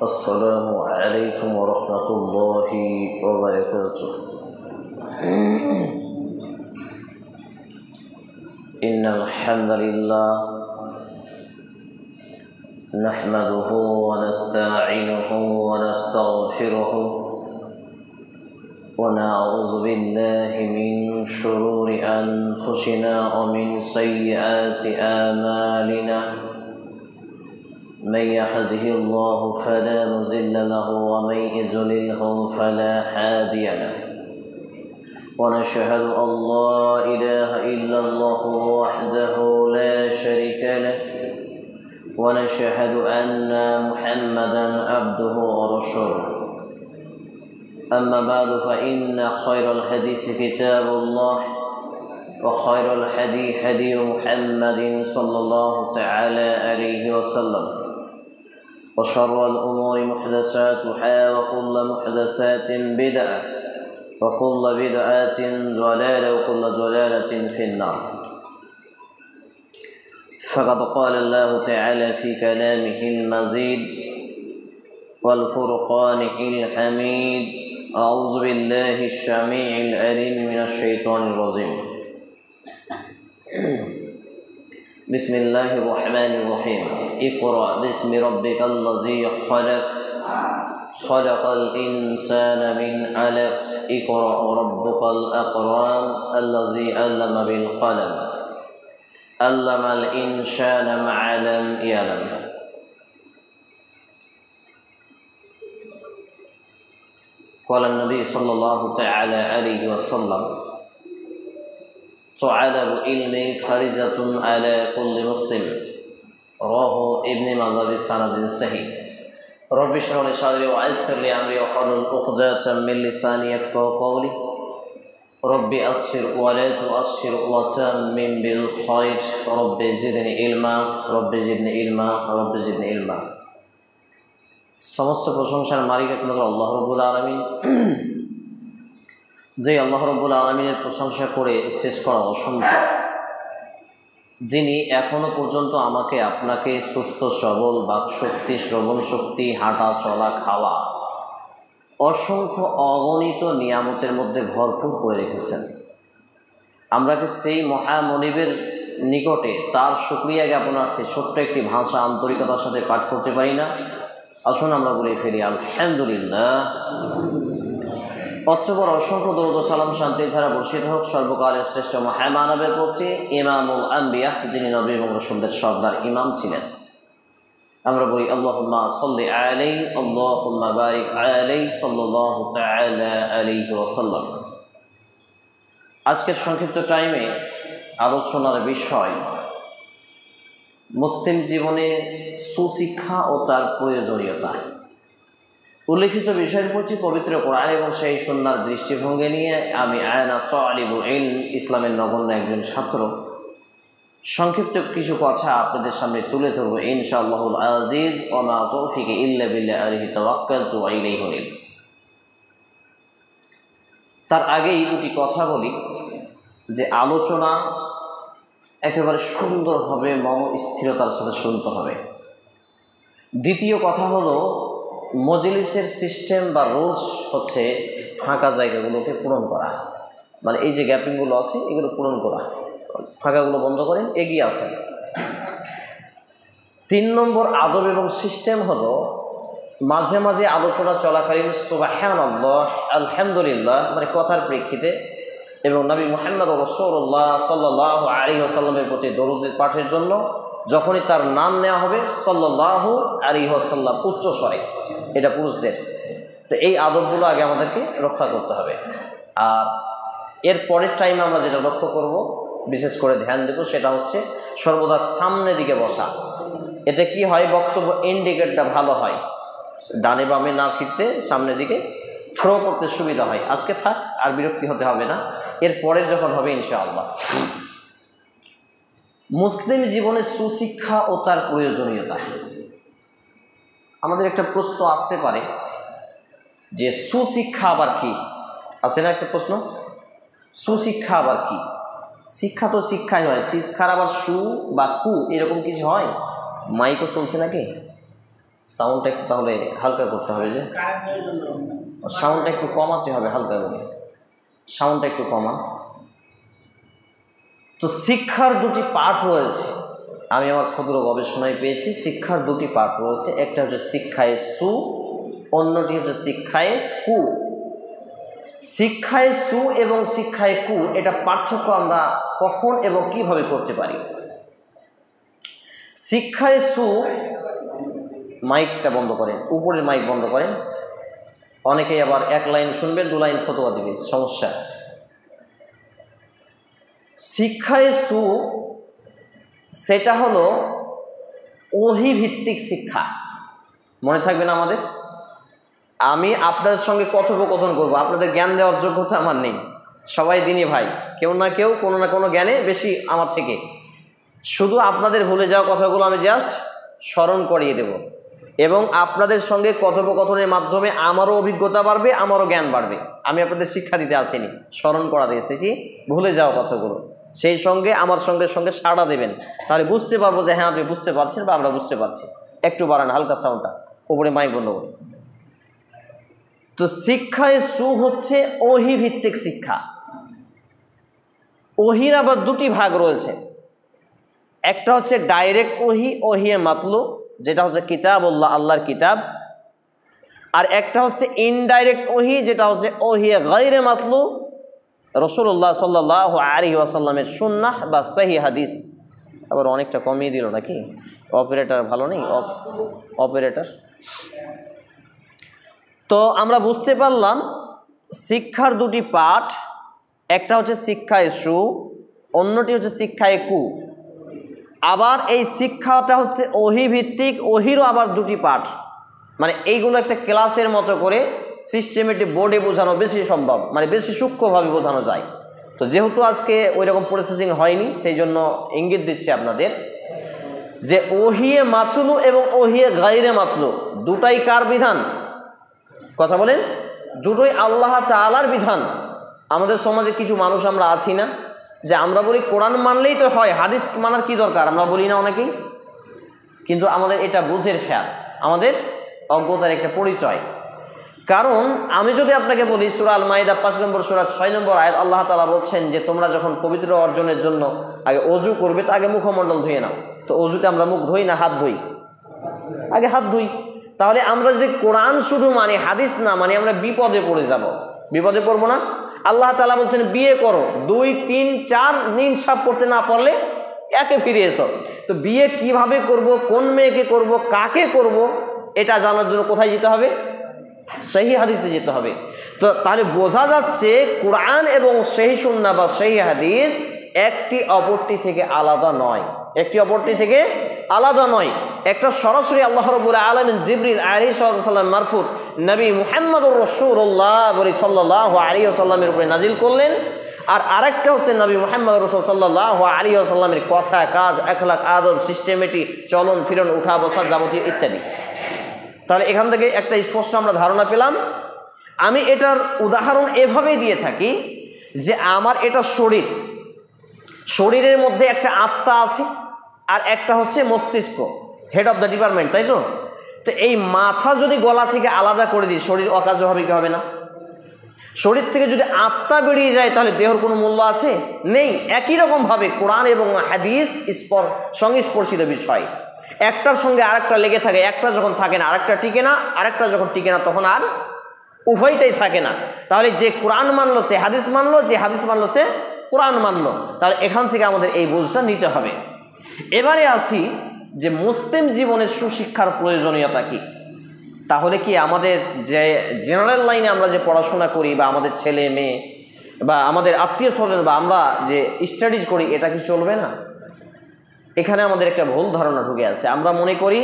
السلام عليكم ورحمة الله وبركاته. إن الحمد لله نحمده ونستعينه ونستغفره ونعوذ بالله من شرور أنفسنا ومن سيئات أعمالنا. من يهده الله فلا مضل له ومن يضلله فلا هادي له. ونشهد أن لا إله إلا الله وحده لا شريك له. ونشهد أن محمدا عبده ورسوله. أما بعد فإن خير الحديث كتاب الله وخير الهدي هدي محمد صلى الله تعالى عليه وسلم. وشر الأمور محدثاتها وكل محدثات بدعة وكل بدعة ضلالة وكل ضلالة في النار. فقد قال الله تعالى في كلامه المزيد والفرقان الحميد: أعوذ بالله السميع العليم من الشيطان الرجيم. بسم الله الرحمن الرحيم. اقرأ باسم ربك الذي خلق خلق الإنسان من علق اقرأ ربك الأكرم الذي علم بالقلم علم الإنسان ما لم يعلم. قال النبي صلى الله تعالى عليه وسلم: طلب العلم فريضة على كل مسلم. رواه ابن ماجه بسند صحيح. رب اشرح لي صدري ويسر لي أمري واحلل عقدة من لساني يفقهوا قولي. رب يسر ولا تعسر وتمم بالخير. رب زدني علما رب زدني علما رب زدني علما. সমস্ত প্রশংসার মালিক একমাত্র আল্লাহ রাব্বুল আলামিন, যে আল্লাহ রাব্বুল আলামিনের প্রশংসা করে শেষ করা অসম্ভব, যিনি এখনো পর্যন্ত আমাকে আপনাকে সুস্থ সবল বাকশক্তি, শ্রবণ শক্তি, হাঁটা চলা খাওয়া অসংখ্য অগণিত নিয়ামতের মধ্যে ভরপুর করে রেখেছেন। আমরা কি সেই মহামনিবের নিকটে তার শুকরিয়া জ্ঞাপনার্থে ছোট্ট একটি ভাষা আন্তরিকতার সাথে পাঠ করতে পারি না? আসুন আমরা বলে ফেলি আলহামদুলিল্লাহ। অতঃপর অসংখ্য দরুদ ও সালাম শান্তির ধারা বর্ষিত হোক সর্বকালের শ্রেষ্ঠ মহামানবের প্রতি, ইমামুল আম্বিয়া, যিনি নবী এবং রাসূলদের সর্দার ইমাম ছিলেন। আমরা বলি আল্লাহুম্মা সাল্লি আলাইহি আল্লাহুম্মা বারিক আলাইহি সাল্লাল্লাহু তাআলা আলাইহি ওয়াসাল্লাম। আজকের সংক্ষিপ্ত টাইমে আলোচনার বিষয় মুসলিম জীবনে সুশিক্ষা ও তার প্রয়োজনীয়তা। উল্লেখিত বিষয়ের প্রতি পবিত্র কোরআন এবং সেই সুন্নাহর দৃষ্টিভঙ্গি নিয়ে আমি আয়না তালিবুল ইলম, ইসলামের নগণ্য একজন ছাত্র, সংক্ষিপ্ত কিছু কথা আপনাদের সামনে তুলে ধরব ইনশাআল্লাহুল আজিজ। ওয়া মা তৌফিকি ইল্লা বিল্লাহ আলাইহি তাওয়াক্কালতু ওয়া ইলাইহি উনীব। তার আগেই দুটি কথা বলি যে আলোচনা একেবারে সুন্দরভাবে মন স্থিরতার সাথে শুনতে হবে। দ্বিতীয় কথা হলো মজলিসের সিস্টেম বা রুলস হচ্ছে ফাঁকা জায়গাগুলোকে পূরণ করা, মানে এই যে গ্যাপিংগুলো আছে এগুলো পূরণ করা, ফাঁকাগুলো বন্ধ করেন, এগিয়ে আসেন। 3 নম্বর আদব এবং সিস্টেম হলো মাঝে মাঝে আলোচনা চলাকালীন সুবহানাল্লাহ আলহামদুলিল্লাহ মানে কথার প্রেক্ষিতে এবং নবী মুহাম্মদ রাসূলুল্লাহ সাল্লাল্লাহু আলাইহি ওয়াসাল্লামের প্রতি দরুদ পাঠের জন্য যখনই তার নাম নেওয়া হবে সাল্লাল্লাহু আলাইহি ওয়াসাল্লাম উচ্চ স্বরে, এটা পুরুষদের। তো এই আদবগুলো আগে আমাদেরকে রক্ষা করতে হবে। আর এর পরের টাইমে আমরা যেটা লক্ষ্য করব, বিশেষ করে ধ্যান দেব, সেটা হচ্ছে সর্বদা সামনের দিকে বসা। এতে কি হয়, বক্তব্য ইন্ডিকেটটা ভালো হয়, ডানে বামে না ফিরতে সামনের দিকে থ্রো করতে সুবিধা হয়। আজকে থাক, আর বিরক্তি হতে হবে না, এর পরের যখন হবে ইনশাআল্লাহ। মুসলিম জীবনে সুশিক্ষা ও তার প্রয়োজনীয়তা। আমাদের একটা প্রশ্ন আসতে পারে যে সুশিক্ষা আবার কি? আছে না একটা প্রশ্ন, সুশিক্ষা আবার কি? শিক্ষা তো শিক্ষাই হয়, শিক্ষার আবার সু বা কু এরকম কিছু হয়? মাইকও চলছে নাকি? সাউন্ডটা একটু তাহলে হালকা করতে হবে, যে সাউন্ডটা একটু কমাতে হবে, হালকা করে সাউন্ডটা একটু কমান। তো শিক্ষার দুটি পাঠ রয়েছে, আমি আমার ক্ষুদ্র গবেষণায় পেয়েছি শিক্ষার দুটি পাঠ রয়েছে। একটা হচ্ছে শিক্ষায় সু, অন্যটি হচ্ছে শিক্ষায় কু। শিক্ষায় সু এবং শিক্ষায় কু এটা পার্থক্য আমরা কখন এবং কিভাবে করতে পারি। শিক্ষায় সু, মাইকটা বন্ধ করেন, উপরের মাইক বন্ধ করেন, অনেকেই আবার এক লাইন শুনবেন 2 লাইন ফতোয়া দিবে, সমস্যা। শিক্ষায় সু সেটা হলো ওহী ভিত্তিক শিক্ষা। মনে থাকবেন আমাদের, আমি আপনাদের সঙ্গে কথোপকথন করব, আপনাদের জ্ঞান দেওয়ার যোগ্যতা আমার নেই, সবাই দিনই ভাই, কেউ না কেউ কোনো না কোনো জ্ঞানে বেশি আমার থেকে। শুধু আপনাদের ভুলে যাওয়া কথাগুলো আমি জাস্ট স্মরণ করিয়ে দেব, এবং আপনাদের সঙ্গে কথোপকথনের মাধ্যমে আমারও অভিজ্ঞতা বাড়বে, আমারও জ্ঞান বাড়বে। আমি আপনাদের শিক্ষা দিতে আসিনি, স্মরণ করাতে এসেছি ভুলে যাওয়া কথাগুলো। সেই সঙ্গে আমার সঙ্গে সঙ্গে সাড়া দেবেন, তাহলে বুঝতে পারবো যে হ্যাঁ আপনি বুঝতে পারছেন বা আমরা বুঝতে পারছি। একটু বাড়ান হালকা সাউন্ডটা, উপরে মাইক বন্ধ করে। তো শিক্ষায় সু হচ্ছে ওহী ভিত্তিক শিক্ষা। ওহির আবার দুটি ভাগ রয়েছে, একটা হচ্ছে ডাইরেক্ট ওহি, ওহিয়ে মাতলু, যেটা হচ্ছে কিতাবুল্লাহ, আল্লাহর কিতাব। আর একটা হচ্ছে ইনডাইরেক্ট ওহি, যেটা হচ্ছে ওহিয়ে গায়রে মাতলু, রাসূলুল্লাহ সাল্লাল্লাহু আলাইহি ওয়াসাল্লামের সুন্নাহ বা সহিহ হাদিস। আবার অনেকটা কমিয়ে দিল নাকি, অপারেটর ভালো নেই, অপারেটর। তো আমরা বুঝতে পারলাম শিক্ষার দুটি পাঠ, একটা হচ্ছে শিক্ষায় সু, অন্যটি হচ্ছে শিক্ষায় কু। আবার এই শিক্ষাটা হচ্ছে ওহী ভিত্তিক, ওহিরও আবার দুটি পাঠ। মানে এইগুলো একটা ক্লাসের মতো করে সিস্টেমেটিক বোর্ডে বোঝানো বেশি সম্ভব, মানে বেশি সূক্ষ্মভাবে বোঝানো যায়। তো যেহেতু আজকে ওই রকম প্রসেসিং হয়নি, সেই জন্য ইঙ্গিত দিচ্ছি আপনাদের যে ওহিয়ে মাতলু এবং ওহিয়ে গায়রে মাতলু দুটাই কার বিধান? কথা বলেন, দুটোই আল্লাহ তাআলার বিধান। আমাদের সমাজে কিছু মানুষ আমরা আছি না, যে আমরা বলি কোরআন মানলেই তো হয়, হাদিস মানার কি দরকার, আমরা বলি না অনেকেই। কিন্তু আমাদের এটা বুঝের ফেয়ার, আমাদের অজ্ঞতার একটা পরিচয়। কারণ আমি যদি আপনাকে বলি সূরা আল মাইদা 5 নম্বর সূরা 6 নম্বর আয়াত, আল্লাহ তাআলা বলছেন যে তোমরা যখন পবিত্র অর্জনের জন্য আগে অজু করবে তো আগে মুখমণ্ডল ধুয়ে নাও। তো অজুতে আমরা মুখ ধুই না হাত ধুই? আগে হাত ধুই। তাহলে আমরা যদি কোরআন শুধু মানি, হাদিস না মানি, আমরা বিপদে পড়ে যাব। বিপদে পড়বো না? আল্লাহ তাআলা বলছেন বিয়ে করো, 2, 3, 4 ইনসাফ করতে না পারলে একে ফিরে এসো। তো বিয়ে কিভাবে করব, কোন মেয়েকে করব, কাকে করব, এটা জানার জন্য কোথায় যেতে হবে? সহিহ হাদিসে যেতে হবে। তো তাহলে বোঝা যাচ্ছে কোরআন এবং সহিহ সুন্নাহ বা সহিহ হাদিস একটি অপরটি থেকে আলাদা নয়, একটি অপরটি থেকে আলাদা নয়। একটা সরাসরি আল্লাহ রাব্বুল আলামিন জিবরিল আলাইহিস সালাম মারফুত নবী মুহাম্মদুর রাসূলুল্লাহ সাল্লাল্লাহু আলাইহি ওয়াসাল্লামের উপরে নাজিল করলেন। আর আরেকটা হচ্ছে নবী মুহাম্মদ রাসূল সাল্লাল্লাহু আলাইহি ওয়াসাল্লামের কথা, কাজ, আখলাক, আদব, সিস্টেমেটিক, চলন ফিরন, উঠা বসা যাবতীয় ইত্যাদি। তাহলে এখান থেকে একটা স্পষ্ট আমরা ধারণা পেলাম। আমি এটার উদাহরণ এভাবেই দিয়ে থাকি যে আমার এটা শরীর, শরীরের মধ্যে একটা আত্মা আছে আর একটা হচ্ছে মস্তিষ্ক, হেড অফ দ্য ডিপার্টমেন্ট, তাই তো? তো এই মাথা যদি গলা থেকে আলাদা করে দিই, শরীর অকার্য হবে কি হবে না? শরীর থেকে যদি আত্মা বেরিয়ে যায় তাহলে দেহর কোনো মূল্য আছে? নেই। একই রকমভাবে কোরআন এবং হাদিস সংস্পর্শিত বিষয়, একটার সঙ্গে আরেকটা লেগে থাকে, একটা যখন থাকে না আরেকটা টিকে না, আরেকটা যখন টিকে না তখন আর উভয়টাই থাকে না। তাহলে যে কোরআন মানলো সে হাদিস মানলো, যে হাদিস মানলো সে কোরআন মানলো। তাহলে এখান থেকে আমাদের এই বুঝটা নিতে হবে। এবারে আসি যে মুসলিম জীবনের সুশিক্ষার প্রয়োজনীয়তা কি। তাহলে কি আমাদের যে জেনারেল লাইনে আমরা যে পড়াশোনা করি বা আমাদের ছেলে মেয়ে বা আমাদের আত্মীয় স্বজন বা আমরা যে স্টাডিজ করি এটা কি চলবে না? এখানে আমাদের একটা ভুল ধারণা ঢুকে আছে। আমরা মনে করি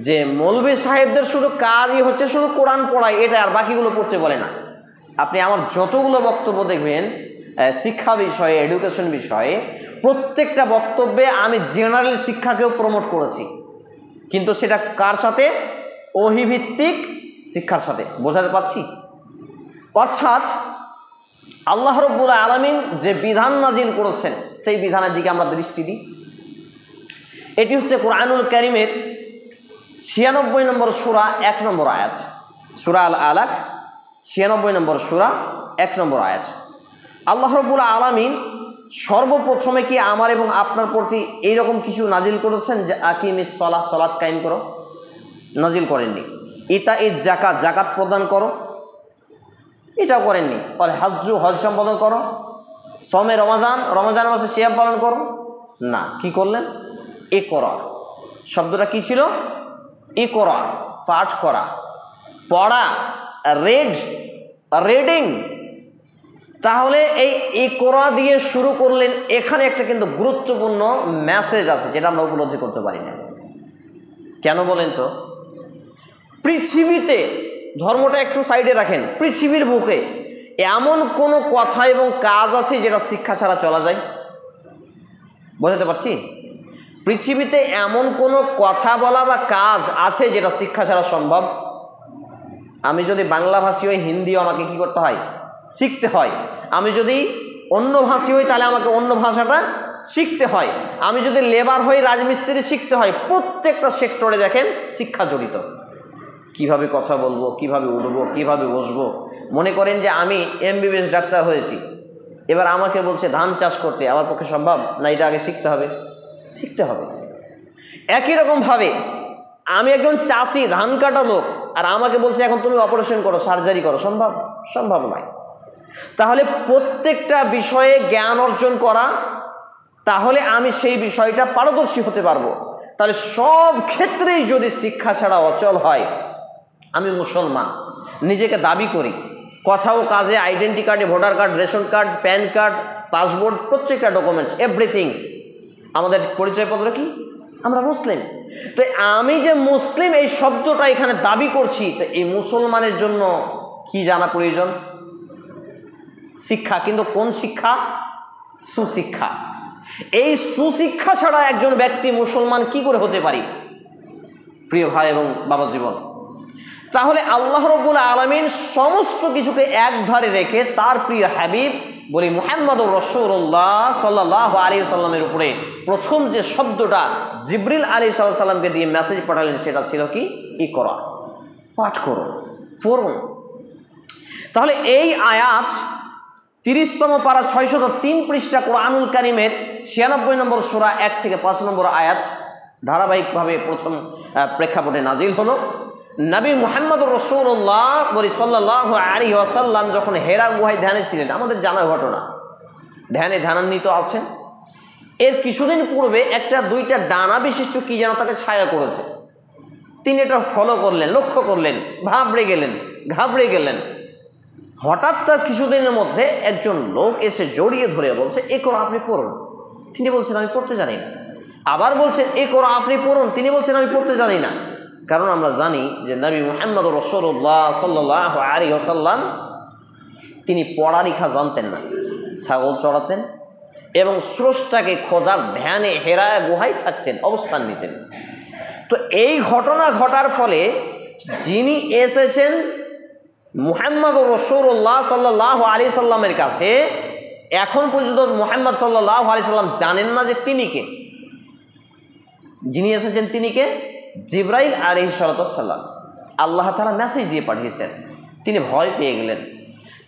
যে মৌলভী সাহেবদের শুধু কাজই হচ্ছে শুধু কোরআন পড়ায়, এটা আর বাকিগুলো পড়তে বলে না। আপনি আমার যতগুলো বক্তব্য দেখবেন শিক্ষা বিষয়ে, এডুকেশন বিষয়ে, প্রত্যেকটা বক্তব্যে আমি জেনারেল শিক্ষাকেও প্রমোট করেছি, কিন্তু সেটা কার সাথে? ওহীভিত্তিক শিক্ষার সাথে। বোঝাতে পারছি? অর্থাৎ আল্লাহ রাব্বুল আলামিন যে বিধান নাজিল করেছেন সেই বিধানের দিকে আমরা দৃষ্টি দিই। এটি হচ্ছে কোরআনুল কারীমের 96 নম্বর সূরা 1 নম্বর আয়াত, সূরা আল আলাক 96 নম্বর সূরা 1 নম্বর আয়াত। আল্লাহ রাব্বুল আলামিন সর্বপ্রথমে কি আমার এবং আপনার প্রতি এইরকম কিছু নাজিল করেছেন যে আকিমিস সালাহ, সালাত কায়েম করো? নাজিল করেননি। ইতা ইজ যাকাত, যাকাত প্রদান করো, এটাও করেননি। আর হজ্জু, হজ সম্পাদন করো। সমে রমাজান, রমজান মাসে সিয়াম পালন করো না। কি করলেন? ইকরা। শব্দটা কি ছিল? ইকরা, পাঠ করা, পড়া, রিডিং। তাহলে এই ইকরা দিয়ে শুরু করলেন। এখানে একটা কিন্তু গুরুত্বপূর্ণ মেসেজ আছে যেটা আমরা উপলব্ধি করতে পারি না। কেন বলেন তো? পৃথিবীতে, ধর্মটা একটু সাইডে রাখেন, পৃথিবীর বুকে এমন কোনো কথা এবং কাজ আছে যেটা শিক্ষা ছাড়া চলা যায়? বোঝাতে পারছি? পৃথিবীতে এমন কোনো কথা বলা বা কাজ আছে যেটা শিক্ষা ছাড়া সম্ভব? আমি যদি বাংলা ভাষী হই, হিন্দিও আমাকে কি করতে হয়? শিখতে হয়। আমি যদি অন্য ভাষী হই তাহলে আমাকে অন্য ভাষাটা শিখতে হয়। আমি যদি লেবার হই, রাজমিস্ত্রি শিখতে হয়। প্রত্যেকটা সেক্টরে দেখেন শিক্ষা জড়িত। কিভাবে কথা বলবো, কিভাবে উঠবো, কিভাবে বসবো। মনে করেন যে আমি MBBS ডাক্তার হয়েছি, এবার আমাকে বলছে ধান চাষ করতে, আমার পক্ষে সম্ভব না? এটা আগে শিখতে হবে, শিখতে হবে। একই রকমভাবে আমি একজন চাষি, ধান কাটা লোক, আর আমাকে বলছে এখন তুমি অপারেশন করো, সার্জারি করো, সম্ভব? সম্ভব নয়। তাহলে প্রত্যেকটা বিষয়ে জ্ঞান অর্জন করা, তাহলে আমি সেই বিষয়টা পারদর্শী হতে পারবো। তাহলে সব ক্ষেত্রেই যদি শিক্ষা ছাড়া অচল হয়, আমি মুসলমান নিজেকে দাবি করি, কথা ও কাজে, আইডেন্টি কার্ডে, voter card, ration card, pan card, passport, প্রত্যেকটা ডকুমেন্টস, এভরিথিং, আমাদের পরিচয়পত্র কি? আমরা মুসলিম। তো আমি যে মুসলিম এই শব্দটা এখানে দাবি করছি, তো এই মুসলমানের জন্য কি জানা প্রয়োজন? শিক্ষা। কিন্তু কোন শিক্ষা? সুশিক্ষা। এই সুশিক্ষা ছাড়া একজন ব্যক্তি মুসলমান কি করে হতে পারি? প্রিয় ভাই এবং বাবা জীবন, তাহলে আল্লাহ রাব্বুল আলামিন সমস্ত কিছুকে এক ধারে রেখে তার প্রিয় হাবিব বলি মুহাম্মদুর রাসূলুল্লাহ সাল্লাল্লাহু আলাইহি ওয়াসাল্লামের উপরে প্রথম যে শব্দটা জিবরিল আলাইহিস সালামকে দিয়ে মেসেজ পাঠালেন সেটা ছিল কি? ইকরা, পাঠ করুন, পড়ুন। তাহলে এই আয়াত 30তম পারা 603 পৃষ্ঠা কোরআনুল কারীমের 96 নম্বর সূরা 1 থেকে 5 নম্বর আয়াত ধারাবাহিকভাবে প্রথম প্রেক্ষাপটে নাজিল হলো। নবী মুহাম্মদুর রাসূলুল্লাহ সাল্লাল্লাহু আলাইহি ওয়াসাল্লাম যখন হেরা গুহায় ধ্যানে ছিলেন, আমাদের জানা ঘটনা, ধ্যানান্বিত আছেন। এর কিছুদিন পূর্বে একটা 2টা ডানা বিশিষ্ট কি যেন তাকে ছায়া করেছে। তিনি এটা ফলো করলেন, লক্ষ্য করলেন, ঘাবড়ে গেলেন। হঠাৎ তার কিছুদিনের মধ্যে একজন লোক এসে জড়িয়ে ধরে বলছে, ইকরা, আপনি পড়ুন। তিনি বলছেন আমি পড়তে জানি না। আবার বলছেন, ইকরা, আপনি পড়ুন। তিনি বলছেন আমি পড়তে জানি না। কারণ আমরা জানি যে নবী মুহাম্মদুর রাসূলুল্লাহ সাল্লাল্লাহু আলাইহি ওয়াসাল্লাম তিনি পড়া লেখা জানতেন না, ছাগল চড়াতেন এবং স্রষ্টাকে খোঁজার ধ্যানে হেরা গুহায় থাকতেন, অবস্থান নিতেন। তো এই ঘটনা ঘটার ফলে যিনি এসেছেন মুহাম্মদুর রাসূলুল্লাহ সাল্লাল্লাহু আলাইহি সাল্লামের কাছে, এখন পর্যন্ত মুহাম্মদ সাল্লাল্লাহু আলাইহি সাল্লাম জানেন না যে তিনি কে। যিনি এসেছেন তিনি কে? জিবরাইল আলাইহিস সালাম। আল্লাহ তাআলা মেসেজ দিয়ে পাঠিয়েছেন। তিনি ভয় পেয়ে গেলেন।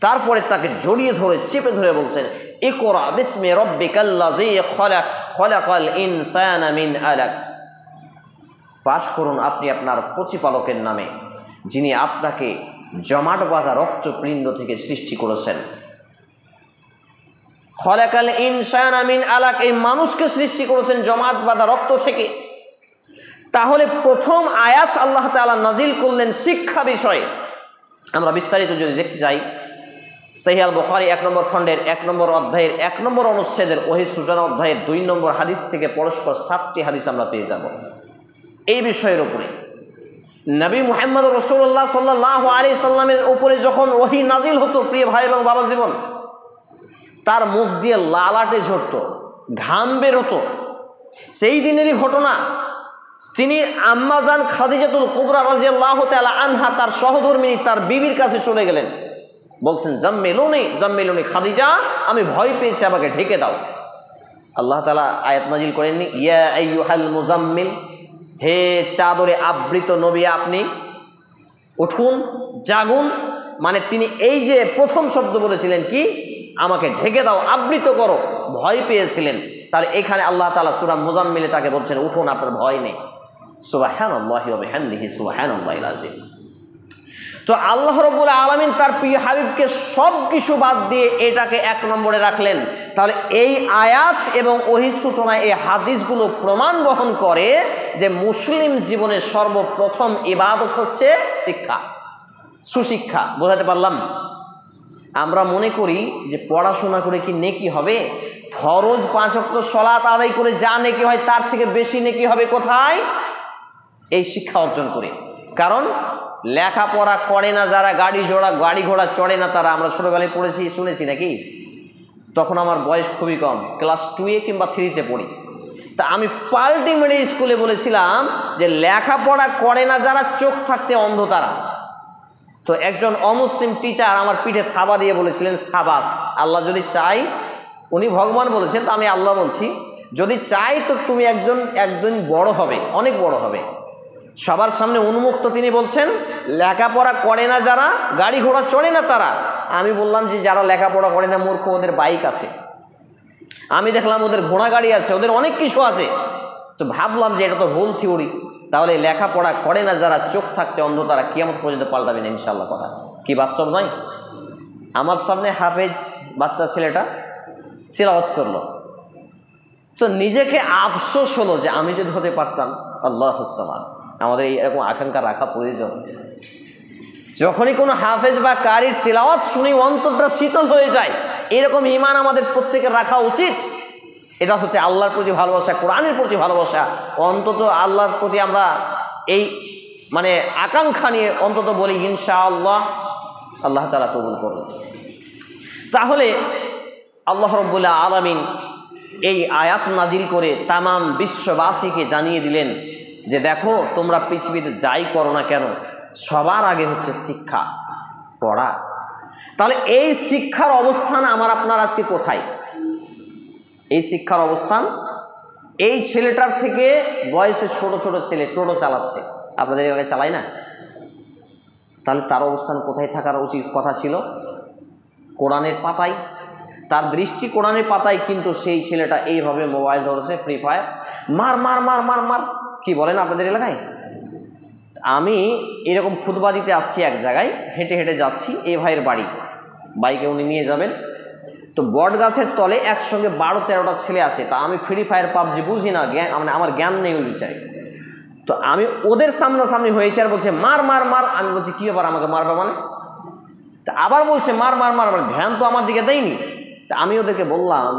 তারপরে তাকে জড়িয়ে ধরে চেপে ধরে বলছেন, ইকরা বিসমি রাব্বিকাল্লাযী খলাক, খলাকাল ইনসানা মিন আলাক। পাঠ করুন আপনি আপনার প্রতিপালকের নামে, যিনি আপনাকে জমাট বাঁধা রক্তপিণ্ড থেকে সৃষ্টি করেছেন। খলাকাল ইনসানা মিন আলাক, এই মানুষকে সৃষ্টি করেছেন জমাট বাঁধা রক্ত থেকে। তাহলে প্রথম আয়াত আল্লাহ তাআলা নাজিল করলেন শিক্ষা বিষয়ে। আমরা বিস্তারিত যদি দেখতে যাই, সহিহ আল বুখারী 1 নম্বর খণ্ডের 1 নম্বর অধ্যায়ের 1 নম্বর অনুচ্ছেদের ওহী সূচনা অধ্যায়ের 2 নম্বর হাদিস থেকে পরস্পর 7টি হাদিস আমরা পেয়ে যাব এই বিষয়ের উপরে। নবী মুহাম্মদ রাসূলুল্লাহ সাল্লাল্লাহু আলাইহি সাল্লামের উপরে যখন ওহী নাজিল হতো, প্রিয় ভাই এবং বাবা জীবন, তার মুখ দিয়ে লালাটে ঝরতো, ঘাম বের হতো। সেই দিনেরই ঘটনা, তিনি আম্মাজান খাদিজাতুল কুবরা রাদিয়াল্লাহু তাআলা আনহা তার সহধর্মিনী তার বিবির কাছে চলে গেলেন, বলছেন জাম্মিলুনি খাদিজা, আমি ভয় পেয়েছি, আমাকে ঢেকে দাও। আল্লাহ তাআলা আয়াত নাজিল করেননি, ইয়া আইয়ুহাল মুজাম্মিল, হে চাদরে আবৃত নবী, আপনি উঠুন, জাগুন। মানে তিনি এই যে প্রথম শব্দ বলেছিলেন কি, আমাকে ঢেকে দাও, আবৃত করো, ভয় পেয়েছিলেন। তাহলে এখানে আল্লাহ তাআলা সূরা মুজাম্মিলে তাকে বলছেন উঠুন, আপনার ভয় নেই। সুবহানাল্লাহি ওয়া বিহামদিহি সুবহানাল্লাহিল আযীম। তো আল্লাহ রাব্বুল আলামিন তার প্রিয় হাবিবকে সব কিছু বাদ দিয়ে এটাকে এক নম্বরে রাখলেন। তাহলে এই আয়াত এবং ওহীর সূচনায় এই হাদিসগুলো প্রমাণ বহন করে যে মুসলিম জীবনের সর্বপ্রথম ইবাদত হচ্ছে শিক্ষা, সুশিক্ষা। বোঝাতে পারলাম? আমরা মনে করি যে পড়াশোনা করে কি নেকি হবে? ফরজ 5 ওয়াক্ত সালাত আদায় করে যা নেকি হয় তার থেকে বেশি নেকি হবে কোথায়? এই শিক্ষা অর্জন করে। কারণ লেখাপড়া করে না যারা, গাড়ি ঘোড়া চড়ে না তারা, আমরা ছোটবেলায় পড়েছি, শুনেছি নাকি? তখন আমার বয়স খুবই কম, ক্লাস 2 কিংবা 3-তে পড়ি। তা আমি পাল্টি মেরে স্কুলে বলেছিলাম যে লেখাপড়া করে না যারা, চোখ থাকতে অন্ধ তারা। তো একজন অমুসলিম টিচার আমার পিঠে থাবা দিয়ে বলেছিলেন সাবাস, আল্লাহ যদি চাই, উনি ভগবান বলেছেন, তো আমি আল্লাহ বলছি, যদি চাই তো তুমি একদিন বড় হবে, অনেক বড় হবে। সবার সামনে উন্মুক্ত তিনি বলছেন লেখাপড়া করে না যারা, গাড়ি ঘোড়া চড়ে না তারা। আমি বললাম যে যারা লেখাপড়া করে না মূর্খ, ওদের বাইক আছে, আমি দেখলাম ওদের ঘোড়া গাড়ি আছে, ওদের অনেক কিছু আছে। তো ভাবলাম যে এটা তো ভুল থিওরি। তাহলে লেখাপড়া করে না যারা, চোখ থাকতে অন্ধ তারা, কিয়ামত পর্যন্ত পাল্টাবে না ইনশাআল্লাহ। কথা কি বাস্তব নয়? আমার সামনে হাফেজ বাচ্চা ছেলেটা তিলাওয়াত করলো, তো নিজেকে আফসোস হলো যে আমি যদি হতে পারতাম। আল্লাহুস সামাদ। আমাদের এরকম আকাঙ্ক্ষা রাখা প্রয়োজন। যখনই কোনো হাফেজ বা কারির তিলাওয়াত শুনি অন্তরটা শীতল হয়ে যায়, এরকম ঈমান আমাদের প্রত্যেকের রাখা উচিত। এটা হচ্ছে আল্লাহর প্রতি ভালোবাসা, কোরআনের প্রতি ভালোবাসা। অন্তত আল্লাহর প্রতি আমরা এই মানে আকাঙ্ক্ষা নিয়ে অন্তত বলি ইনশাআল্লাহ, আল্লাহ তাআলা কবুল করুন। তাহলে আল্লাহ রাব্বুল আলামিন এই আয়াত নাজিল করে তামাম বিশ্ববাসীকে জানিয়ে দিলেন যে দেখো, তোমরা পৃথিবীতে যাই করো না কেন, সবার আগে হচ্ছে শিক্ষা, পড়া। তাহলে এই শিক্ষার অবস্থান আমার আপনার আজকে কোথায়? এই শিক্ষার অবস্থান, এই ছেলেটার থেকে বয়সে ছোট ছোট ছেলে টোটো চালাচ্ছে, আপনাদের এলাকায় চালায় না? তাহলে তার অবস্থান কোথায় থাকার উচিত কথা ছিল? কোরআনের পাতায়। তার দৃষ্টি কোরআনের পাতায়, কিন্তু সেই ছেলেটা এইভাবে মোবাইল ধরেছে, ফ্রি ফায়ার, মার মার মার মার মার। কি বলেন আপনাদের এলাকায়? আমি এরকম খুতবা দিতে আসছি এক জায়গায়, হেঁটে হেঁটে যাচ্ছি, এই ভাইয়ের বাড়ি, বাইকে উনি নিয়ে যাবেন। তো বট গাছের তলে একসঙ্গে 12-13টা ছেলে আছে। তা আমি ফ্রি ফায়ার পাবজি বুঝি না, আমার জ্ঞান নেই ওই বিষয়ে। তো আমি ওদের সামনাসামনি হয়েছে, আর বলছে মার মার মার। আমি বলছি কী ব্যাপার, আমাকে মারবে মানে? তা আবার বলছে মার মার মার, ধ্যান তো আমার দিকে দেয়নি। তা আমি ওদেরকে বললাম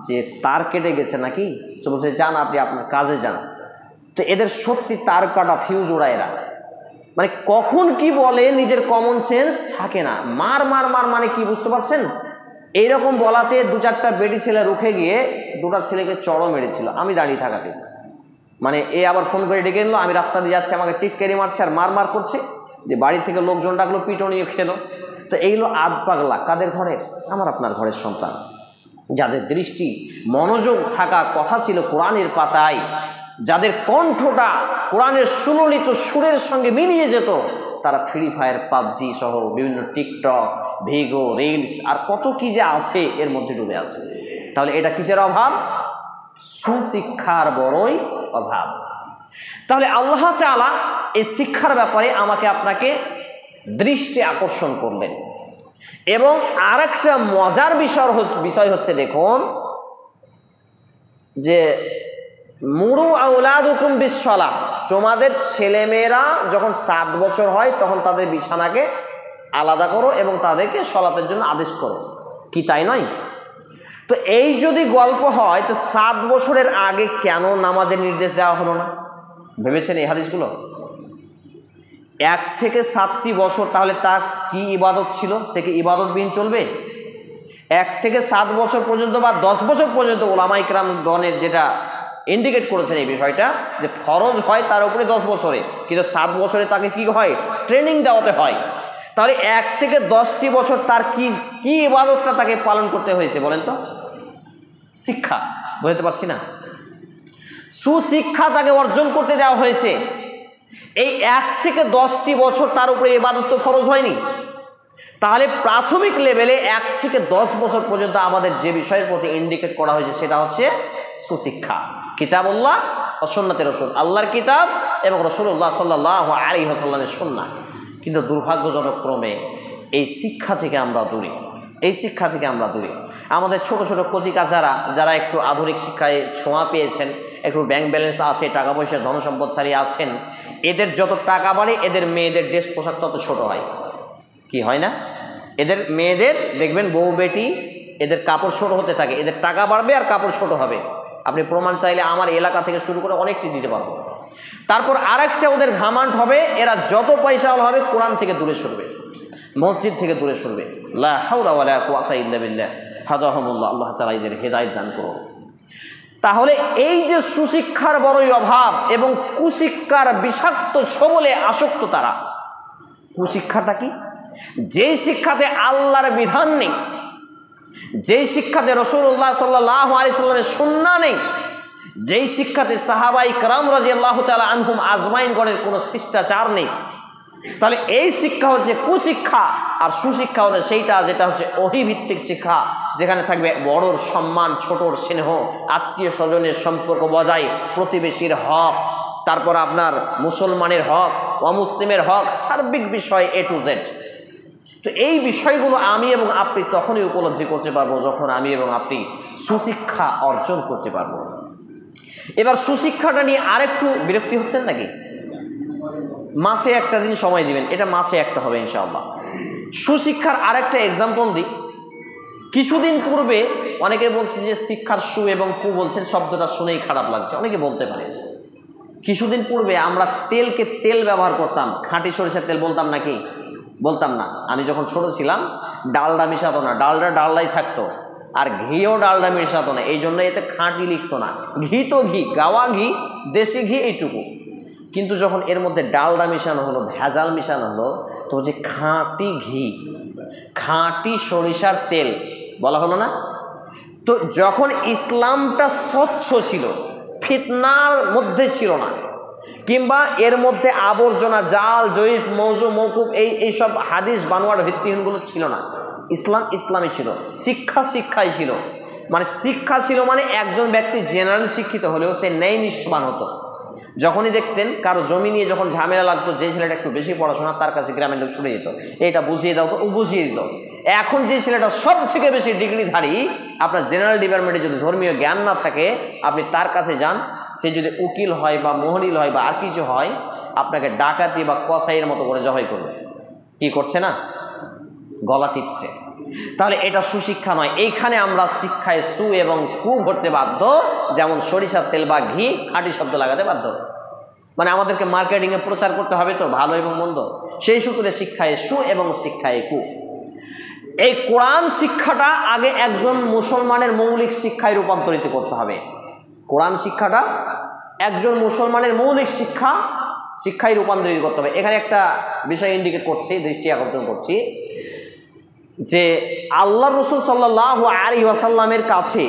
যে তার কেটে গেছে নাকি? তো বলছে যান, আপনি আপনার কাজে যান। তো এদের সত্যি তার কাটা ফিউজ ওড়ায় এরা, মানে কখন কি বলে নিজের কমন সেন্স থাকে না। মার মার মার মানে কি বুঝতে পারছেন? এইরকম বলাতে 2-4টা বেটি ছেলে রুখে গিয়ে 2টা ছেলেকে চড়ও মেরেছিল আমি দাঁড়িয়ে থাকাতে। মানে এ আবার ফোন করে ডেকে নিল, আমি রাস্তা দিয়ে যাচ্ছি, আমাকে টিটকারি মারছে আর মার মার করছে, যে বাড়ি থেকে লোকজন ডাকলো, পিটুনিও খেলো। তো এইগুলো আধ পাগলা কাদের ঘরের? আমার আপনার ঘরের সন্তান, যাদের দৃষ্টি মনোযোগ থাকা কথা ছিল কোরআনের পাতায়, যাদের কণ্ঠটা কোরআনের সুললিত সুরের সঙ্গে মিলিয়ে যেত, তারা ফ্রি ফায়ার পাবজি সহ বিভিন্ন টিকটক, ভিগো, রিলস আর কত কি যে আছে এর মধ্যে ডুবে আছে। তাহলে এটা কিসের অভাব? সুশিক্ষার বড়ই অভাব। তাহলে আল্লাহ তাআলা এই শিক্ষার ব্যাপারে আমাকে আপনাকে দৃষ্টি আকর্ষণ করলেন। এবং আর একটা মজার বিষয় হচ্ছে, দেখুন যে মুরু আওলাদুকুম বিসসালাহ, তোমাদের ছেলেমেয়েরা যখন 7 বছর হয় তখন তাদের বিছানাকে আলাদা করো এবং তাদেরকে সলাতের জন্য আদেশ করো। কি তাই নয়? তো এই যদি গল্প হয়, তো 7 বছরের আগে কেন নামাজের নির্দেশ দেওয়া হলো না? ভেবেছেন এই হাদিসগুলো? 1 থেকে 7টি বছর, তাহলে তার কি ইবাদত ছিল? সে কি ইবাদতবিহীন চলবে? 1 থেকে 7 বছর পর্যন্ত বা 10 বছর পর্যন্ত ওলামায়ে কেরামগণের যেটা ইন্ডিকেট করেছেন এই বিষয়টা, যে ফরজ হয় তার উপরে 10 বছরে, কিন্তু 7 বছরে তাকে কি হয়? ট্রেনিং দেওয়াতে হয়। তাহলে 1 থেকে 10টি বছর তার কি ইবাদতটা তাকে পালন করতে হয়েছে বলেন তো? শিক্ষা। বুঝতে পারছি না? সুশিক্ষা তাকে অর্জন করতে দেওয়া হয়েছে। এই 1 থেকে 10টি বছর তার উপরে ইবাদত তো ফরজ হয়নি। তাহলে প্রাথমিক লেভেলে 1 থেকে 10 বছর পর্যন্ত আমাদের যে বিষয়ের প্রতি ইন্ডিকেট করা হয়েছে সেটা হচ্ছে সুশিক্ষা। কিতাবুল্লাহ ও সুন্নাতে রাসূল, আল্লাহর কিতাব এবং রাসূলুল্লাহ সাল্লাল্লাহু আলাইহি ওয়াসাল্লামের সুন্নাহ। কিন্তু দুর্ভাগ্যজনক ক্রমে এই শিক্ষা থেকে আমরা দূরে, এই শিক্ষা থেকে আমরা দূরে। আমাদের ছোট ছোট কচিকাচারা যারা একটু আধুনিক শিক্ষায় ছোঁয়া পেয়েছেন, একটু ব্যাংক ব্যালেন্স আছে, টাকা পয়সা ধনসম্পদশালী আছেন, এদের যত টাকা বাড়ে এদের মেয়েদের ড্রেস পোশাক তত ছোট হয়। কি হয় না? এদের মেয়েদের দেখবেন বউ বেটি এদের কাপড় ছোট হতে থাকে, এদের টাকা বাড়বে আর কাপড় ছোট হবে। আপনি প্রমাণ চাইলে আমার এলাকা থেকে শুরু করে অনেকটি দিতে পারবো। তারপর আরেকটা ওদের ঘামান্ড হবে, এরা যত পয়সাওয়ালা হবে কোরআন থেকে দূরে সরবে, মসজিদ থেকে দূরে সরবে। লা হাওলা ওয়ালা কুওয়াতা ইল্লা বিল্লাহ, হাদাহুমুল্লাহ, আল্লাহ তাআলা এদের হেদায়েত দান করুন। তাহলে এই যে সুশিক্ষার বড়ই অভাব এবং কুশিক্ষার বিষাক্ত ছোবলে আসক্ত তারা। কুশিক্ষাটা কি? যেই শিক্ষাতে আল্লাহর বিধান নেই, যেই শিক্ষাতে রাসূলুল্লাহ সাল্লাল্লাহু আলাইহি সাল্লামের সুন্নাহ নেই, যেই শিক্ষাতে সাহাবাই کرام রাদিয়াল্লাহু তাআলা আনহুম আজমাইনগণের কোনো শিষ্টাচার নেই, তাহলে এই শিক্ষা হচ্ছে কুশিক্ষা। আর সুশিক্ষা হলে সেইটা যেটা হচ্ছে ওহীভিত্তিক শিক্ষা, যেখানে থাকবে বড়র সম্মান, ছোটর স্নেহ, আত্মীয় স্বজনের সম্পর্ক বজায়, প্রতিবেশীর হক, তারপর আপনার মুসলমানের হক, অমুসলিমের হক, সার্বিক বিষয় A to Z। তো এই বিষয়গুলো আমি এবং আপনি তখনই উপলব্ধি করতে পারবো যখন আমি এবং আপনি সুশিক্ষা অর্জন করতে পারবো। এবার সুশিক্ষাটা নিয়ে আরেকটু বিরক্তি হচ্ছেন নাকি? মাসে একটা দিন সময় দিবেন, এটা মাসে একটা হবে ইনশাআল্লাহ। সুশিক্ষার আরেকটা এক্সাম্পল দিই। কিছুদিন পূর্বে অনেকে বলছে যে শিক্ষার সু এবং কু বলছেন, শব্দটা শুনেই খারাপ লাগছে, অনেকে বলতে পারে। কিছুদিন পূর্বে আমরা তেলকে তেল ব্যবহার করতাম, খাঁটি সরিষার তেল বলতাম নাকি? বলতাম না। আমি যখন ছোট ছিলাম ডালডা মিশাতো না, ডালডা ডালডাই থাকতো, আর ঘিও ডালডা মিশাতো না, এই জন্য এতে খাঁটি লিখতো না। ঘি তো ঘি, গাওয়া ঘি, দেশি ঘি, এইটুকু। কিন্তু যখন এর মধ্যে ডালডা মিশানো হলো, ভেজাল মিশানো হলো, তো হচ্ছে খাঁটি ঘি, খাঁটি সরিষার তেল বলা হলো না? তো যখন ইসলামটা স্বচ্ছ ছিল, ফিতনার মধ্যে ছিল না, কিংবা এর মধ্যে আবর্জনা, জাল, জয়ীফ, মৌজু, মৌকুফ, এইসব হাদিস বানোয়ার ভিত্তিহীনগুলো ছিল না। ইসলাম ইসলামই ছিল, শিক্ষা শিক্ষাই ছিল। মানে শিক্ষা ছিল মানে একজন ব্যক্তি জেনারেল শিক্ষিত হলেও সে ন্যায় নিষ্ঠবান হতো। যখনই দেখতেন কারো জমি নিয়ে যখন ঝামেলা লাগতো, যে ছেলেটা একটু বেশি পড়াশোনা, তার কাছে গ্রামের লোক ছুটে যেত, এইটা বুঝিয়ে দাও, তো ও বুঝিয়ে দিত। এখন যে ছেলেটা সব থেকে বেশি ডিগ্রিধারী, আপনার জেনারেল ডিপার্টমেন্টে যদি ধর্মীয় জ্ঞান না থাকে, আপনি তার কাছে যান, সে যদি উকিল হয় বা মোহরিল হয় বা আর কিছু হয়, আপনাকে ডাকাতি বা কসাইয়ের মতো করে জবাই করবে। কি করছে না? গলা টিপছে। তাহলে এটা সুশিক্ষা নয়। এইখানে আমরা শিক্ষায় সু এবং কু ভরতে বাধ্য, যেমন সরিষার তেল বা ঘি খাঁটি শব্দ লাগাতে বাধ্য। মানে আমাদেরকে মার্কেটিংয়ে প্রচার করতে হবে তো ভালো এবং মন্দ, সেই সূত্রে শিক্ষায় সু এবং শিক্ষায় কু। এই কোরআন শিক্ষাটা আগে একজন মুসলমানের মৌলিক শিক্ষায় রূপান্তরিত করতে হবে। কোরআন শিক্ষাটা একজন মুসলমানের মৌলিক শিক্ষায় রূপান্তরিত করতে হবে। এখানে একটা বিষয় ইন্ডিকেট করছি, দৃষ্টি আকর্ষণ করছি, যে আল্লাহ রসুল সাল্লাল্লাহু আলাইহি ওয়াসাল্লামের কাছে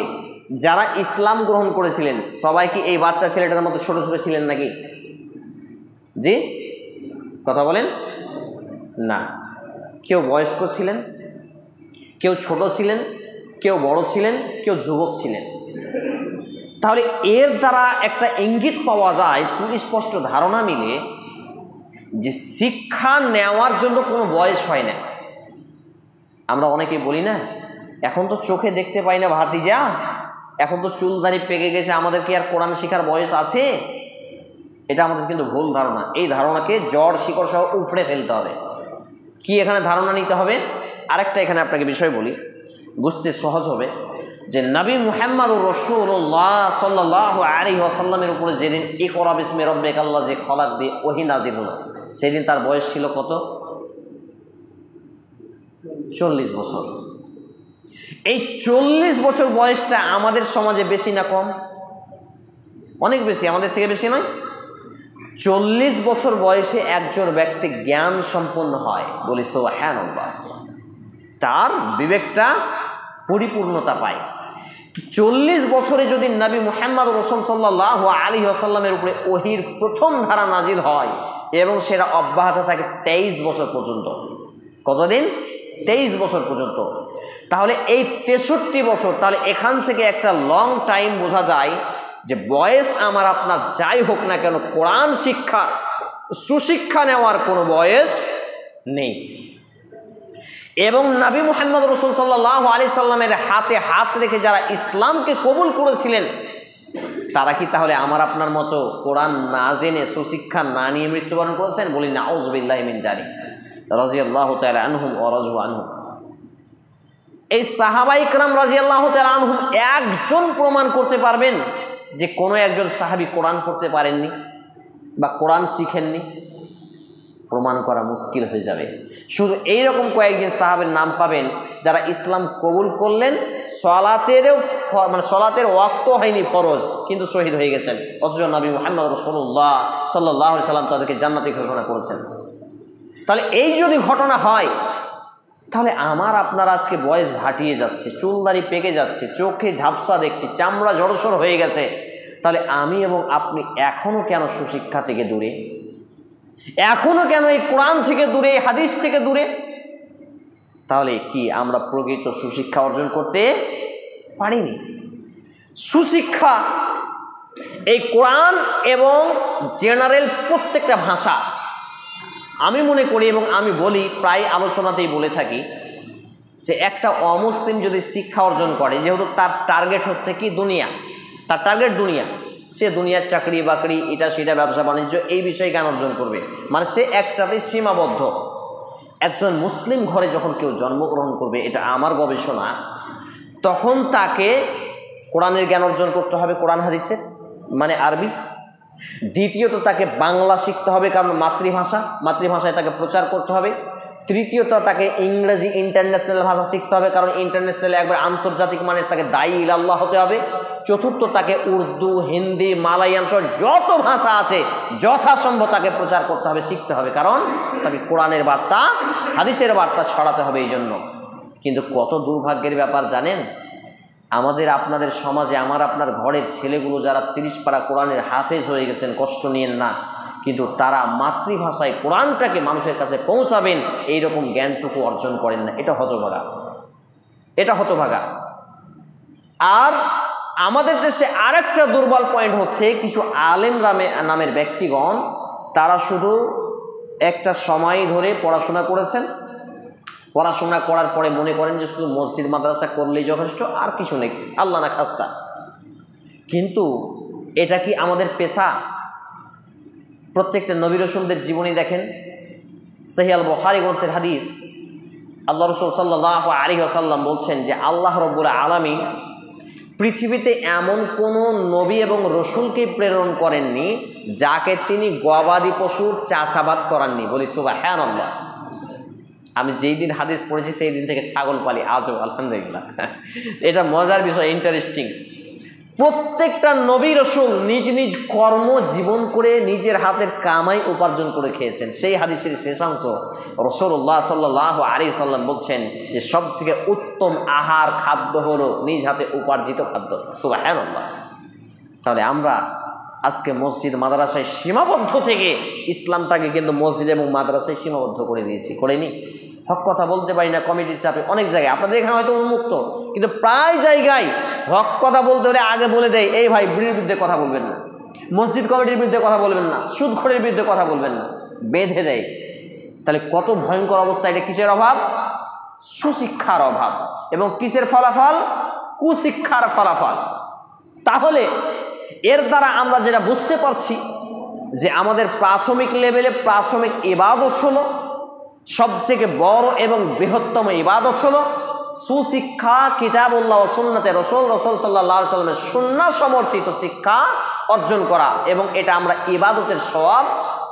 যারা ইসলাম গ্রহণ করেছিলেন সবাই কি এই বাচ্চা ছেলেটার মতো ছোট ছোট ছিলেন নাকি? জি, কথা বলেন না। কেউ বয়স্ক ছিলেন, কেউ ছোট ছিলেন, কেউ বড় ছিলেন, কেউ যুবক ছিলেন। তাহলে এর দ্বারা একটা ইঙ্গিত পাওয়া যায়, সুস্পষ্ট ধারণা মিলে, যে শিক্ষা নেওয়ার জন্য কোনো বয়স হয় না। আমরা অনেকেই বলি না, এখন তো চোখে দেখতে পাই না ভাতিজা, এখন তো চুলদাড়ি পেকে গেছে, আমাদের কি আর কোরআন শিখার বয়স আছে? এটা আমাদের কিন্তু ভুল ধারণা। এই ধারণাকে জড় শিকড় সহ উফড়ে ফেলতে হবে। কি এখানে ধারণা নিতে হবে? আরেকটা এখানে আপনাকে বিষয় বলি, বুঝতে সহজ হবে, যে নবী মুহাম্মদুর রাসূলুল্লাহ সাল্লাল্লাহু আলাইহি ওয়াসাল্লামের উপরে যেদিন ইকরা বিসমি রাব্বিকাল্লাযী খলাক দিয়ে ওহী নাজিল হলো, সেদিন তার বয়স ছিল কত? 40 বছর। এই 40 বছর বয়সটা আমাদের সমাজে বেশি না কম? অনেক বেশি, আমাদের থেকে বেশি নয়? 40 বছর বয়সে একজন ব্যক্তি জ্ঞান সম্পন্ন হয়, বলি সুবহানাল্লাহ, তার বিবেকটা পরিপূর্ণতা পায়। 40 বছরে যদি নবী মুহাম্মদ রাসূল সাল্লাল্লাহু আলাইহি ওয়াসাল্লামের উপরে ওহীর প্রথম ধারা নাজিল হয় এবং সেটা অব্যাহত থাকে 23 বছর পর্যন্ত। কতদিন? 23 বছর পর্যন্ত। তাহলে এই 63 বছর, তাহলে এখান থেকে একটা লং টাইম বোঝা যায় যে বয়স আমার আপনার যাই হোক না কেন, কোরআন শিক্ষা সুশিক্ষা নেওয়ার কোনো বয়স নেই। এবং নবী মুহাম্মদ রাসূল সাল্লাল্লাহু আলাইহি সাল্লামের হাতে হাত রেখে যারা ইসলামকে কবুল করেছিলেন তারা কি তাহলে আমার আপনার মতো কোরআন না জেনে সুশিক্ষা না নিয়ে মৃত্যুবরণ করেছেন? বলি নাউযু বিল্লাহি মিন যালিক। রাদিয়াল্লাহু তাআলা আনহুম ওয়া রাযু আনহুম। এই সাহাবা ইকরাম রাদিয়াল্লাহু তাআলা আনহুম একজন প্রমাণ করতে পারবেন যে কোনো একজন সাহাবী কোরআন পড়তে পারেননি বা কোরআন শিখেননি? প্রমাণ করা মুশকিল হয়ে যাবে। শুধু এইরকম কয়েকজন সাহাবের নাম পাবেন যারা ইসলাম কবুল করলেন, সলাতের ওয়াক্ত হয়নি ফরজ, কিন্তু শহীদ হয়ে গেছেন, অথচ নবী মুহাম্মদ রাসূলুল্লাহ সাল্লাল্লাহু আলাইহি সাল্লাম তাদেরকে জান্নাতি ঘোষণা করেছেন। তাহলে এই যদি ঘটনা হয়, তাহলে আমার আপনার আজকে বয়স ভাটিয়ে যাচ্ছে, চুলদাড়ি পেকে যাচ্ছে, চোখে ঝাপসা দেখছি, চামড়া জড়সড় হয়ে গেছে, তাহলে আমি এবং আপনি এখনো কেন সুশিক্ষা থেকে দূরে? এখনো কেন এই কোরআন থেকে দূরে, হাদিস থেকে দূরে? তাহলে কি আমরা প্রকৃত সুশিক্ষা অর্জন করতে পারিনি? সুশিক্ষা এই কোরআন এবং জেনারেল প্রত্যেকটা ভাষা, আমি মনে করি এবং আমি বলি, প্রায় আলোচনাতেই বলে থাকি যে একটা অমুসলিম যদি শিক্ষা অর্জন করে, যেহেতু তার টার্গেট হচ্ছে কি দুনিয়া, তার টার্গেট দুনিয়া, সে দুনিয়ার চাকরি বাকরি এটা সেটা ব্যবসা বাণিজ্য এই বিষয়ে জ্ঞান অর্জন করবে, মানে সে একটাতেই সীমাবদ্ধ। একজন মুসলিম ঘরে যখন কেউ জন্মগ্রহণ করবে, এটা আমার গবেষণা, তখন তাকে কোরআনের জ্ঞান অর্জন করতে হবে, কোরআন হাদিসের মানে আরবি। দ্বিতীয়ত তাকে বাংলা শিখতে হবে, কারণ মাতৃভাষায় তাকে প্রচার করতে হবে। তৃতীয়ত তাকে ইংরেজি ইন্টারন্যাশনাল ভাষা শিখতে হবে, কারণ ইন্টারন্যাশনাল একবার আন্তর্জাতিক মানের তাকে দায়ী ইলাল্লাহ হতে হবে। চতুর্থ তাকে উর্দু, হিন্দি, মালায়ান সহ যত ভাষা আছে যথাসম্ভব তাকে প্রচার করতে হবে, শিখতে হবে, কারণ তাকে কোরআনের বার্তা হাদিসের বার্তা ছড়াতে হবে এই জন্য। কিন্তু কত দুর্ভাগ্যের ব্যাপার জানেন, আমাদের আপনাদের সমাজে, আমার আপনার ঘরের ছেলেগুলো যারা 30 পারা কোরআনের হাফেজ হয়ে গেছেন, কষ্ট নিয়েন না, কিন্তু তারা মাতৃভাষায় কোরআনটাকে মানুষের কাছে পৌঁছাবেন এইরকম জ্ঞানটুকু অর্জন করেন না। এটা হতভাগা। আর আমাদের দেশে আরেকটা দুর্বল পয়েন্ট হচ্ছে, কিছু আলেম নামের ব্যক্তিগণ, তারা শুধু একটা সময় ধরে পড়াশোনা করেছেন, পড়াশোনা করার পরে মনে করেন যে শুধু মসজিদ মাদ্রাসা করলেই যথেষ্ট, আর কিছু নেই, আল্লাহ না খাস্তা। কিন্তু এটা কি আমাদের পেশা? প্রত্যেকটা নবী রাসূলদের জীবনী দেখেন, সহিহ আল বুখারী গ্রন্থের হাদিস, আল্লাহ রাসূল সাল্লাল্লাহু আলাইহি ওয়াসাল্লাম বলছেন যে আল্লাহ রাব্বুল আলামিন পৃথিবীতে এমন কোনো নবী এবং রসুলকে প্রেরণ করেননি যাকে তিনি গবাদি পশুর চাষাবাদ করাননি। বলি সুবহানাল্লাহ। আমি যেই দিন হাদিস পড়েছি সেই দিন থেকে ছাগল পালি আজও, আলহামদুলিল্লাহ। এটা মজার বিষয়, ইন্টারেস্টিং। প্রত্যেকটা নবী রসুল নিজ নিজ কর্ম জীবন করে নিজের হাতের কামাই উপার্জন করে খেয়েছেন। সেই হাদিসের শেষাংশ রাসূলুল্লাহ সাল্লাল্লাহু আলাইহি সাল্লাম বলছেন যে সব থেকে উত্তম আহার খাদ্য হলো নিজ হাতে উপার্জিত খাদ্য। সুবহানাল্লাহ। তাহলে আমরা আজকে মসজিদ মাদ্রাসায় সীমাবদ্ধ থেকে ইসলামটাকে কিন্তু মসজিদ এবং মাদ্রাসায় সীমাবদ্ধ করে দিয়েছি, করেনি? হক কথা বলতে পারি না কমিটির চাপে। অনেক জায়গায় আপনাদের এখানে হয়তো উন্মুক্ত, কিন্তু প্রায় জায়গায় হক কথা বলতে হলে আগে বলে দেয়, এই ভাই বিড়ির বিরুদ্ধে কথা বলবেন না, মসজিদ কমিটির বিরুদ্ধে কথা বলবেন না, সুদখোরের বিরুদ্ধে কথা বলবেন না, বেঁধে দেয়। তাহলে কত ভয়ঙ্কর অবস্থা! এটা কিসের অভাব? সুশিক্ষার অভাব। এবং কিসের ফলাফল? কুশিক্ষার ফলাফল। তাহলে এর দ্বারা আমরা যেটা বুঝতে পারছি যে আমাদের প্রাথমিক লেভেলে প্রাথমিক ইবাদত হলো, সব থেকে বড় এবং বৃহত্তম ইবাদত হলো সুশিক্ষা, কিতাবুল্লাহ ও সুন্নাতে রাসূল সাল্লাল্লাহু আলাইহি ওয়াসাল্লামের সুন্নাহ সমর্থিত শিক্ষা অর্জন করা। এবং এটা আমরা ইবাদতের সওয়াব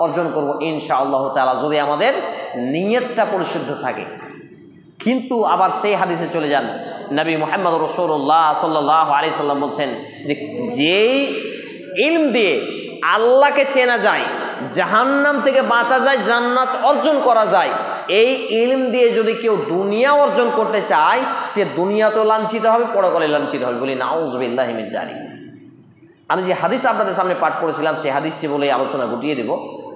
অর্জন করব ইনশাআল্লাহ তাআলা, যদি আমাদের নিয়তটা পরিশুদ্ধ থাকে। কিন্তু আবার সেই হাদিসে চলে যান, নবী মুহাম্মদ রাসূলুল্লাহ সাল্লাল্লাহু আলাইহি সাল্লাম বলছেন যে যেই ইলম দিয়ে আল্লাহকে চেনা যায়, জাহান্নাম থেকে বাঁচা যায়, জান্নাত অর্জন করা যায়। এই ইলম দিয়ে যদি কেউ দুনিয়া অর্জন করতে চায়, সে দুনিয়াতেও লাঞ্ছিত হবে, পরকালে লাঞ্ছিত হবে। বলি নাউযুবিল্লাহি মিন যালিক। আমি যে হাদিস আপনাদের সামনে পাঠ করেছিলাম সেই হাদিসটি বলে আলোচনা গুটিয়ে দেব,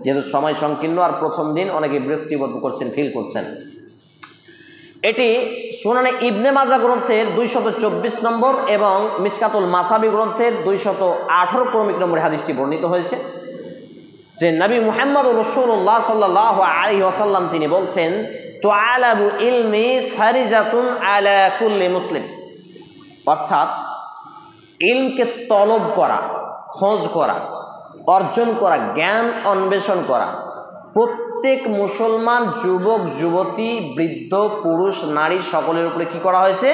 যেহেতু সময় সংকীর্ণ আর প্রথম দিন অনেকে বিরক্তিবোধ করছেন, ফিল করছেন। এটি সুনানে ইবনে মাজাহ গ্রন্থের 224 নম্বর এবং মিশকাতুল মাসাবি গ্রন্থের 218 ক্রমিক নম্বর হাদিসটি বর্ণিত হয়েছে যে নবী মুহাম্মদ রাসূলুল্লাহ সাল্লাল্লাহু আলাইহি ওয়াসাল্লাম তিনি বলছেন, তুআলাবু ইলমি ফারিজাতুন আলা কুল্লি মুসলিম। অর্থাৎ ইলমকে তলব করা, খোঁজ করা, অর্জন করা, জ্ঞান অন্বেষণ করা প্রত্যেক মুসলমান যুবক যুবতী, বৃদ্ধ, পুরুষ, নারী সকলের উপরে কি করা হয়েছে?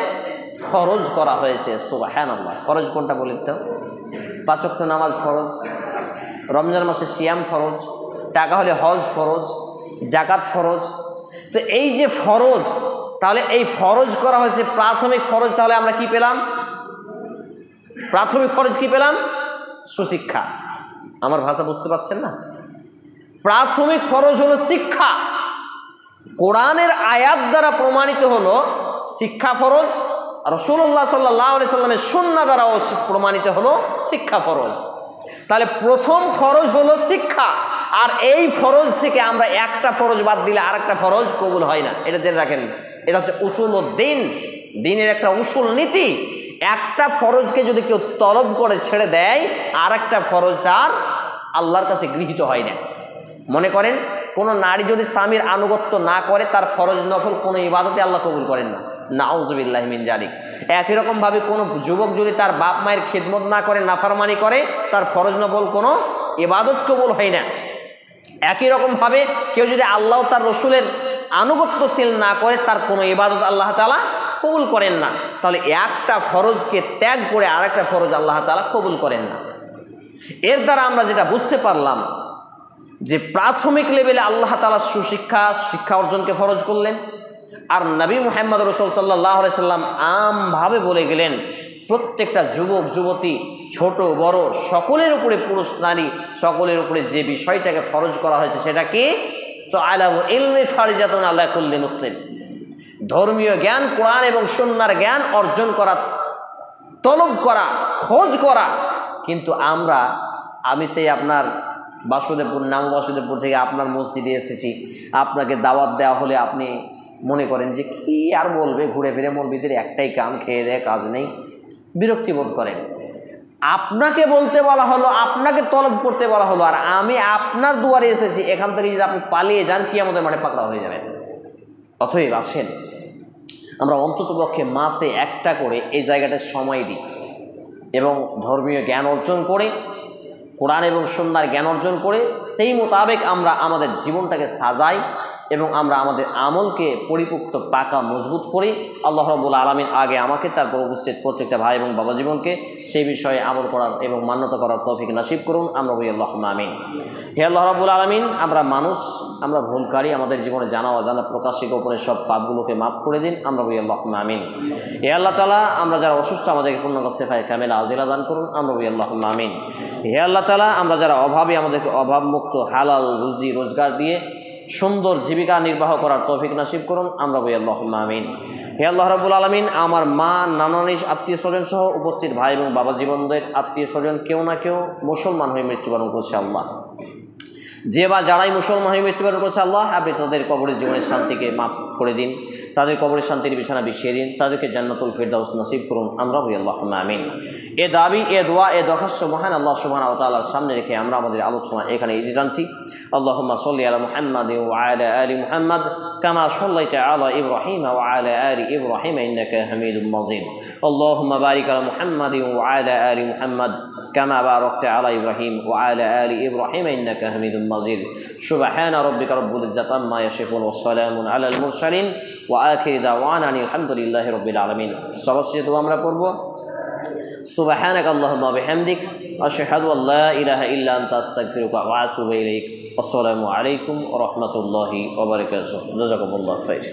ফরজ করা হয়েছে। সুবহানাল্লাহ। ফরজ কোনটা বলেন তো? 5 ওয়াক্ত নামাজ ফরজ, রমজান মাসে সিয়াম ফরজ, টাকা হলে হজ ফরজ, জাকাত ফরজ। তো এই যে ফরজ, তাহলে এই ফরজ করা হয়েছে প্রাথমিক ফরজ। তাহলে আমরা কি পেলাম? প্রাথমিক ফরজ কি পেলাম? সুশিক্ষা। আমার ভাষা বুঝতে পারছেন না? প্রাথমিক ফরজ হলো শিক্ষা। কোরআনের আয়াত দ্বারা প্রমাণিত হলো শিক্ষা ফরজ, রাসূলুল্লাহ সাল্লাল্লাহু আলাইহি সাল্লামের সুন্নাহ দ্বারাও প্রমাণিত হলো শিক্ষা ফরজ। তাহলে প্রথম ফরজ হলো শিক্ষা। আর এই ফরজ থেকে আমরা একটা ফরজ বাদ দিলে আরেকটা ফরজ কবুল হয় না। এটা জেনে রাখেন, এটা হচ্ছে উসুলুদ্দিন, দ্বীনের একটা উসুল নীতি। একটা ফরজকে যদি কেউ তলব করে ছেড়ে দেয়, আর একটা ফরজ তার আল্লাহর কাছে গৃহীত হয় না। মনে করেন কোনো নারী যদি স্বামীর আনুগত্য না করে, তার ফরজ নফল কোনো ইবাদতে আল্লাহ কবুল করেন না। নাউযুবিল্লাহি মিন যালিক। একই রকমভাবে কোনো যুবক যদি তার বাপ মায়ের খিদমত না করে, নাফরমানি করে, তার ফরজ নফল কোনো ইবাদত কবুল হয় না। একই রকমভাবে কেউ যদি আল্লাহ তার রসুলের আনুগত্যশীল না করে, তার কোনো ইবাদত আল্লাহ তাআলা কবুল করেন না। তাহলে একটা ফরজকে ত্যাগ করে আরেকটা ফরজ আল্লাহ তাআলা কবুল করেন না। এর দ্বারা আমরা যেটা বুঝতে পারলাম যে প্রাথমিক লেভেলে আল্লাহ তাআলা শিক্ষা অর্জনকে ফরজ করলেন, আর নবী মুহাম্মদ রাসূল সাল্লাল্লাহু আলাইহি সাল্লাম আমভাবে বলে গেলেন প্রত্যেকটা যুবক যুবতী, ছোট বড় সকলের উপরে, পুরুষ নারী সকলের উপরে যে বিষয়টাকে ফরজ করা হয়েছে সেটা কি? তুআলাবু ইলমি ফারিজাতুন আলা কুল্লি মুসলিম। ধর্মীয় জ্ঞান, কোরআন এবং সুন্নাহর জ্ঞান অর্জন করা, তলব করা, খোঁজ করা। কিন্তু আমি সেই আপনার বাসুদেবপুর থেকে আপনার মসজিদে এসেছি, আপনাকে দাওয়াত দেওয়া হলে আপনি মনে করেন যে কি আর বলবে, ঘুরে ফিরে মৌলবীদের একটাই কাম, খেয়ে দেয় কাজ নেই, বিরক্তি বোধ করেন। আপনাকে বলতে বলা হলো, আপনাকে তলব করতে বলা হলো, আর আমি আপনার দুয়ারে এসেছি, এখান থেকে যদি আপনি পালিয়ে যান, কিয়ামতের মাঠে পাকড়াও হয়ে যাবেন। অতএব আসেন আমরা অন্ততপক্ষে মাসে একটা করে এই জায়গাটায় সময় দিই এবং ধর্মীয় জ্ঞান অর্জন করে, কোরআন এবং সুন্নাহর জ্ঞান অর্জন করে সেই মোতাবেক আমরা আমাদের জীবনটাকে সাজাই এবং আমরা আমাদের আমলকে পরিপুক্ত, পাকা, মজবুত করি। আল্লাহ রাব্বুল আলামিন আগে আমাকে, তারপর উপস্থিত প্রত্যেকটা ভাই এবং বাবা জীবনকে সেই বিষয়ে আমল করার এবং মান্যতা করার তৌফিক নসিব করুন। আমরা বলি আল্লাহুম্মা আমিন। হে আল্লাহ রাব্বুল আলামিন, আমরা মানুষ, আমরা ভুলকারী, আমাদের জীবনে জানা অজানা প্রকাশ্যে গোপনে সব পাপগুলোকে মাফ করে দিন। আমরা বলি আল্লাহুম্মা আমিন। হে আল্লাহ তাআলা, আমরা যারা অসুস্থ আমাদেরকে পূর্ণাঙ্গ শিফায়ে কামিলা আজিলা দান করুন। আমরা বলি আল্লাহুম্মা আমিন। হে আল্লাহ তাআলা, আমরা যারা অভাবী আমাদেরকে অভাবমুক্ত হালাল রুজি রোজগার দিয়ে সুন্দর জীবিকা নির্বাহ করার তৌফিক নসিব করুন। আমরা বলি আল্লাহুম্মা আমিন। হে আল্লাহ রাব্বুল আলামিন, আমার মা, নানানিস, আত্মীয় স্বজন সহ উপস্থিত ভাই এবং বাবা জীবনদের আত্মীয় স্বজন কেউ না কেউ মুসলমান হয়ে মৃত্যুবরণ করছে। আল্লাহ, যে বা যারাই মুসলমান হয়ে মৃত্যুবরণ করছে, আল্লাহ আপনি তাদের কবরের জীবনের শান্তিকে মাফ করে দিন, তাদের কবরের শান্তির বিছানা বিছিয়ে দিন, তাদেরকে জান্নাতুল ফিরদাউস নসিব করুন। আমরা বলি আল্লাহুম্মা আমিন। এ দাবি, এ দোয়া, এ দরখাস্ত মহান আল্লাহ সুবহানাহু ওয়া তাআলার সামনে রেখে আমরা আমাদের আলোচনা এখানে ইতি টানছি। আল্লাহুম্মা সাল্লি আলা মুহাম্মাদিন ওয়া আলা আলি মুহাম্মাদ কামা সাল্লাইতা আলা ইব্রাহিম ওয়া আলা আলি ইব্রাহিম ইন্নাকা হামিদুম মাজিদ। আল্লাহুম্মা বারিক আলা মুহাম্মাদিন ওয়া আলা আলি মুহাম্মাদ কামা বারাকতা আলা ইব্রাহিম ওয়া আলা আলি ইব্রাহিম ইন্নাকা হামিদুম মাজিদ। সুবহানা রাব্বিকা রাব্বিল ইজ্জাতি আম্মা ইয়াসিফুন ওয়া সালামুন আলাল মুরসালিন ওয়া আখিরু দাওয়ানা আলহামদুলিল্লাহি রাব্বিল আলামিন। সবশেষে দোয়া আমরা পড়ব। সুবহানাকা আল্লাহুম্মা ওয়া বিহামদিক আশহাদু আল্লা ইলাহা ইল্লা আনতা আস্তাগফিরুকা ওয়া আতুবু ইলাইক। আসসালামু আলাইকুম ওয়া রাহমাতুল্লাহি ওয়া বারাকাতুহু। জাযাকুমুল্লাহু খাইর।